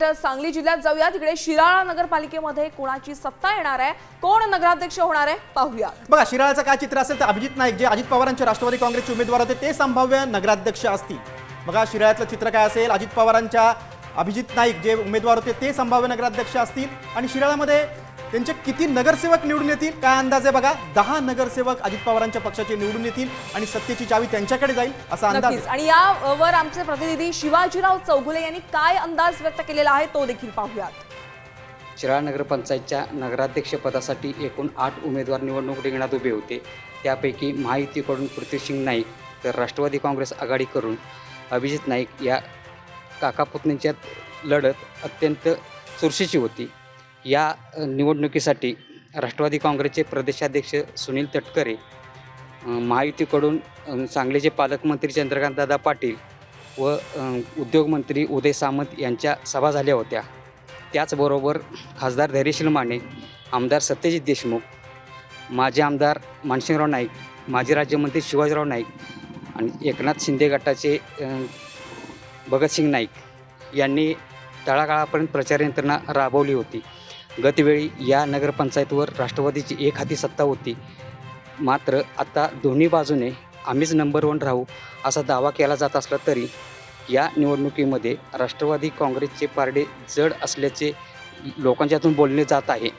सांगली जिल्ह्यात जाऊया। तिकडे शिराळा नगरपालिकेमध्ये कोणाची सत्ता येणार आहे, कोण नगराध्यक्ष होणार आहे पाहूया। बघा, शिराळाचं काय चित्र असेल तर अभिजित नाईक जे अजित पवारांचे राष्ट्रवादी काँग्रेसचे उमेदवार होते ते संभाव्य नगराध्यक्ष असतील। बघा, शिराळ्यातलं चित्र काय असेल, अजित पवारांच्या अभिजित नाईक जे उमेदवार होते ते संभाव्य नगराध्यक्ष असतील। आणि शिराळामध्ये त्यांचे किती नगरसेवक निवडून येतील काय अंदाज आहे बघा, 10 नगरसेवक अजित पवारांच्या पक्षाचे निवडून येतील आणि सत्तेची चावी त्यांच्याकडे जाईल असा अंदाज आहे। आणि यावर आमचे प्रतिनिधी शिवाजीराव चौगुले यांनी काय अंदाज व्यक्त केलेला आहे तो देखील पाहूयात। शिराळा नगरपंचायतच्या नगराध्यक्षपदासाठी एकूण 8 उमेदवार निवडणूक रिंगणात उभे होते। त्यापैकी महायुतीकडून पृथ्वीसिंग नाईक तर राष्ट्रवादी काँग्रेस आघाडीकडून अभिजित नाईक या काकापुतणींच्या लढत अत्यंत चुरशीची होती। या निवडणुकीसाठी राष्ट्रवादी काँग्रेसचे प्रदेशाध्यक्ष सुनील तटकरे, महायुतीकडून सांगलीचे पालकमंत्री चंद्रकांतदादा पाटील व उद्योगमंत्री उदय सामंत यांच्या सभा झाल्या होत्या। त्याचबरोबर खासदार धैर्यशील माने, आमदार सत्यजित देशमुख, माजी आमदार मानसिंगराव नाईक, माजी राज्यमंत्री शिवाजीराव नाईक आणि एकनाथ शिंदे गटाचे भगतसिंग नाईक यांनी तळागाळापर्यंत प्रचार यंत्रणा राबवली होती। गतवेळी या नगरपंचायतीवर राष्ट्रवादीची एक हाती सत्ता होती, मात्र आता दोन्ही बाजूने आम्हीच नंबर 1 राहू असा दावा केला जात असला तरी या निवडणुकीमध्ये राष्ट्रवादी काँग्रेसचे पारडे जड असल्याचे लोकांच्यातून बोलले जात आहे।